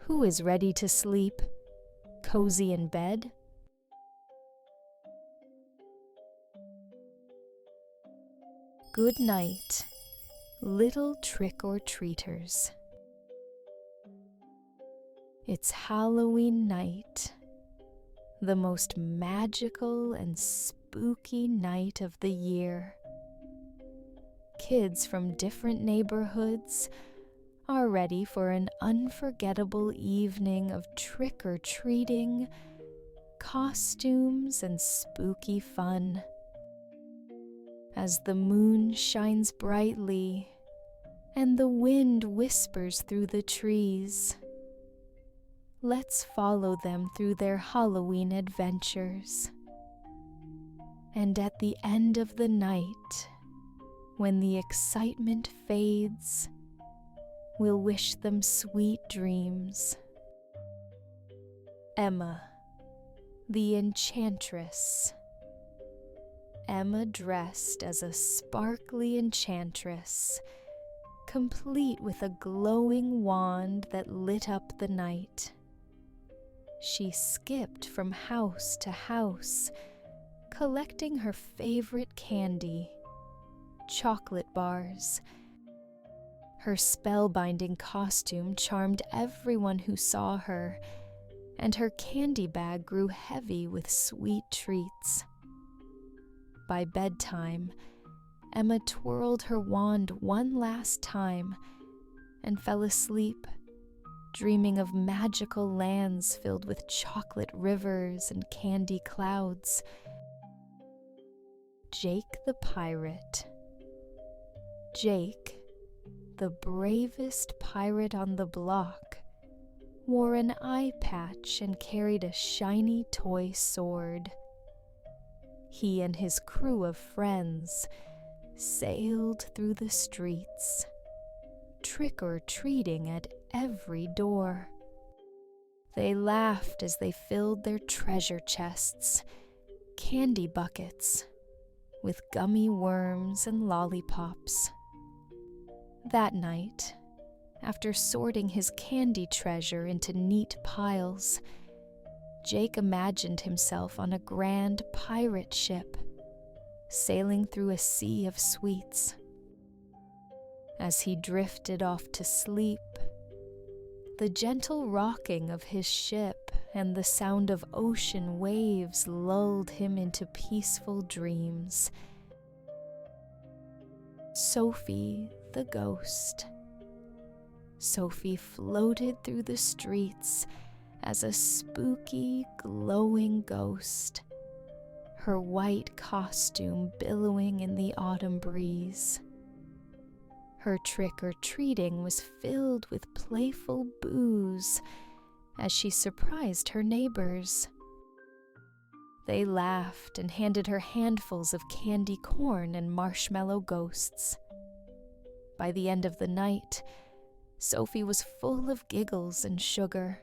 Who is ready to sleep, cozy in bed? Good night, little trick-or-treaters. It's Halloween night, the most magical and spooky night of the year. Kids from different neighborhoods are ready for an unforgettable evening of trick-or-treating, costumes, and spooky fun. As the moon shines brightly and the wind whispers through the trees, let's follow them through their Halloween adventures. And at the end of the night, when the excitement fades, we'll wish them sweet dreams. Emma the Enchantress. Emma dressed as a sparkly enchantress, complete with a glowing wand that lit up the night. She skipped from house to house, collecting her favorite candy, chocolate bars. Her spellbinding costume charmed everyone who saw her, and her candy bag grew heavy with sweet treats. By bedtime, Emma twirled her wand one last time and fell asleep, dreaming of magical lands filled with chocolate rivers and candy clouds. Jake the pirate. Jake, the bravest pirate on the block, wore an eye patch and carried a shiny toy sword. He and his crew of friends sailed through the streets, trick-or-treating at every door. They laughed as they filled their treasure chests, candy buckets, with gummy worms and lollipops. That night, after sorting his candy treasure into neat piles, Jake imagined himself on a grand pirate ship, sailing through a sea of sweets. As he drifted off to sleep, the gentle rocking of his ship and the sound of ocean waves lulled him into peaceful dreams. Sophie the Ghost. Sophie floated through the streets as a spooky, glowing ghost, her white costume billowing in the autumn breeze. Her trick-or-treating was filled with playful boos as she surprised her neighbors. They laughed and handed her handfuls of candy corn and marshmallow ghosts. By the end of the night, Sophie was full of giggles and sugar.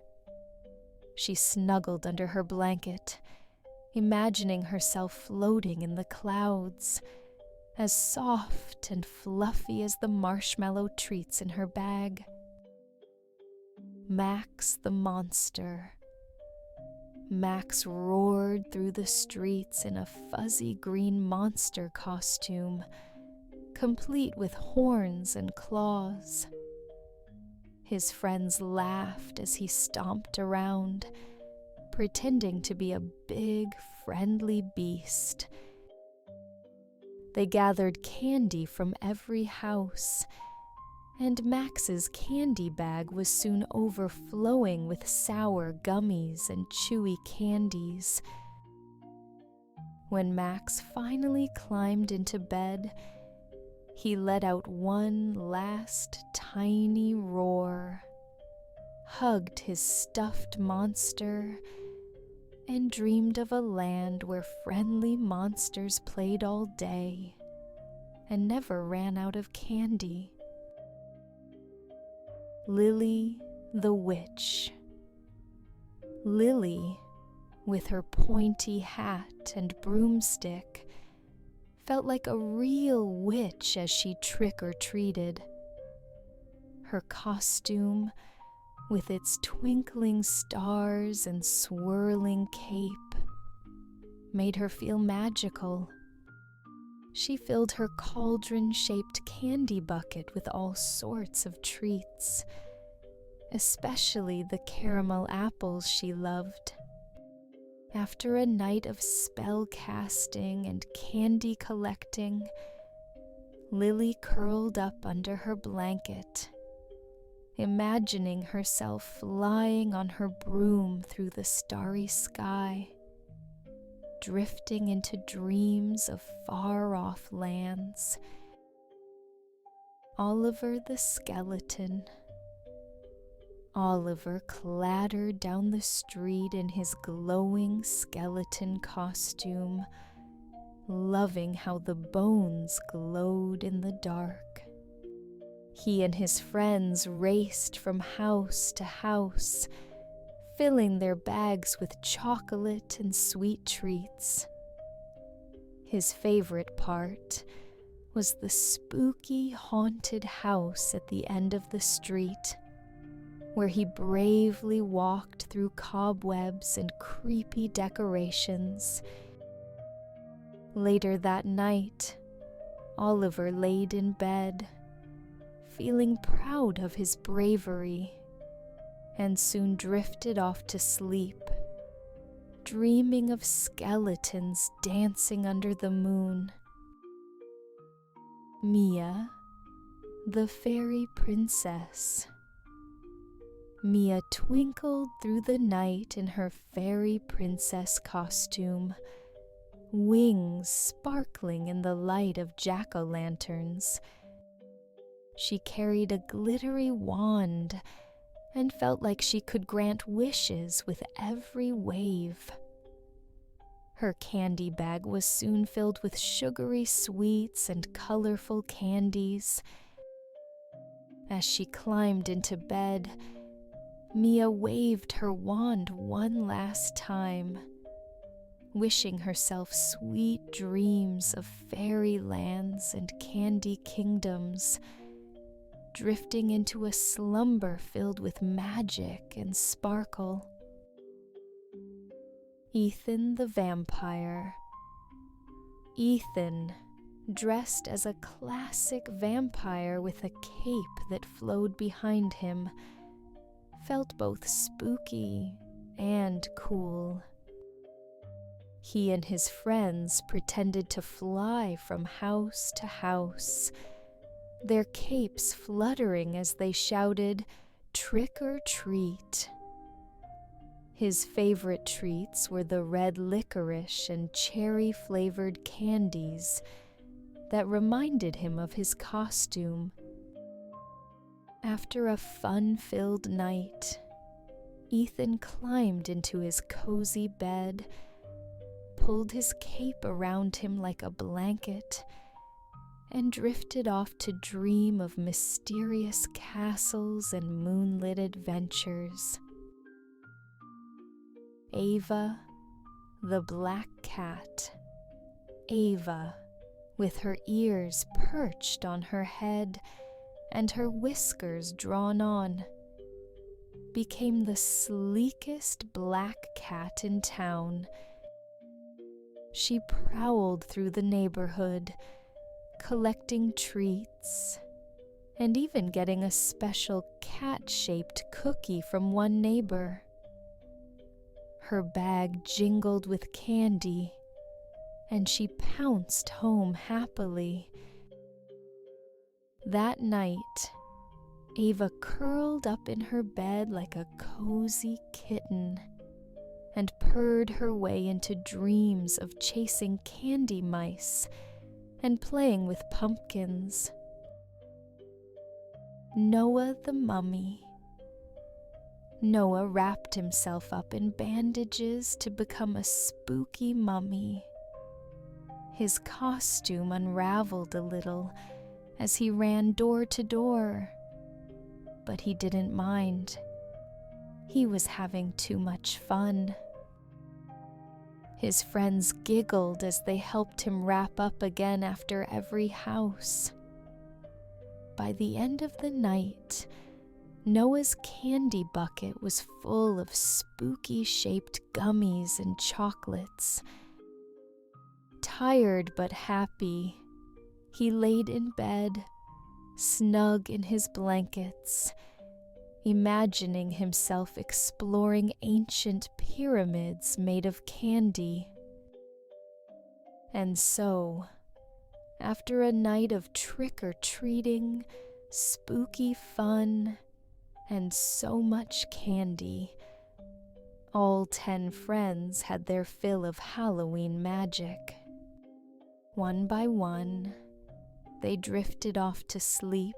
She snuggled under her blanket, imagining herself floating in the clouds, as soft and fluffy as the marshmallow treats in her bag. Max the monster. Max roared through the streets in a fuzzy green monster costume, complete with horns and claws. His friends laughed as he stomped around, pretending to be a big, friendly beast. They gathered candy from every house, and Max's candy bag was soon overflowing with sour gummies and chewy candies. When Max finally climbed into bed, he let out one last tiny roar, hugged his stuffed monster, and dreamed of a land where friendly monsters played all day and never ran out of candy. Lily the Witch. Lily, with her pointy hat and broomstick, felt like a real witch as she trick-or-treated. Her costume, with its twinkling stars and swirling cape, made her feel magical. She filled her cauldron-shaped candy bucket with all sorts of treats, especially the caramel apples she loved. After a night of spell casting and candy collecting, Lily curled up under her blanket, imagining herself flying on her broom through the starry sky, drifting into dreams of far-off lands. Oliver the skeleton. Oliver clattered down the street in his glowing skeleton costume, loving how the bones glowed in the dark. He and his friends raced from house to house, filling their bags with chocolate and sweet treats. His favorite part was the spooky, haunted house at the end of the street, where he bravely walked through cobwebs and creepy decorations. Later that night, Oliver laid in bed, feeling proud of his bravery, and soon drifted off to sleep, dreaming of skeletons dancing under the moon. Mia, the fairy princess. Mia twinkled through the night in her fairy princess costume, wings sparkling in the light of jack-o'-lanterns. She carried a glittery wand and felt like she could grant wishes with every wave. Her candy bag was soon filled with sugary sweets and colorful candies. As she climbed into bed, Mia waved her wand one last time, wishing herself sweet dreams of fairy lands and candy kingdoms, drifting into a slumber filled with magic and sparkle. Ethan the vampire. Ethan, dressed as a classic vampire with a cape that flowed behind him, felt both spooky and cool. He and his friends pretended to fly from house to house, their capes fluttering as they shouted, "Trick or treat." His favorite treats were the red licorice and cherry-flavored candies that reminded him of his costume. After a fun-filled night, Ethan climbed into his cozy bed, pulled his cape around him like a blanket, and drifted off to dream of mysterious castles and moonlit adventures. Ava, the black cat. Ava, with her ears perched on her head and her whiskers drawn on, became the sleekest black cat in town. She prowled through the neighborhood, collecting treats, and even getting a special cat-shaped cookie from one neighbor. Her bag jingled with candy, and she pounced home happily. That night, Ava curled up in her bed like a cozy kitten and purred her way into dreams of chasing candy mice and playing with pumpkins. Noah the mummy. Noah wrapped himself up in bandages to become a spooky mummy. His costume unraveled a little as he ran door to door, but he didn't mind. He was having too much fun. His friends giggled as they helped him wrap up again after every house. By the end of the night, Noah's candy bucket was full of spooky-shaped gummies and chocolates. Tired but happy, he laid in bed, snug in his blankets, imagining himself exploring ancient pyramids made of candy. And so, after a night of trick-or-treating, spooky fun, and so much candy, all 10 friends had their fill of Halloween magic. One by one, they drifted off to sleep,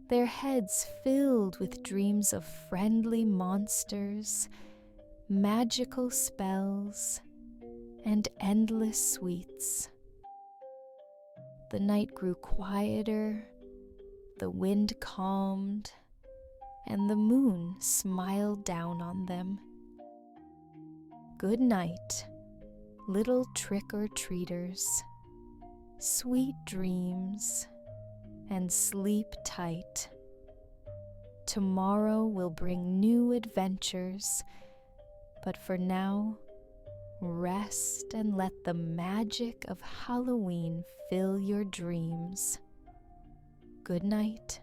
their heads filled with dreams of friendly monsters, magical spells, and endless sweets. The night grew quieter, the wind calmed, and the moon smiled down on them. Good night, little trick-or-treaters. Sweet dreams, and sleep tight. Tomorrow will bring new adventures, but for now, rest and let the magic of Halloween fill your dreams. Good night.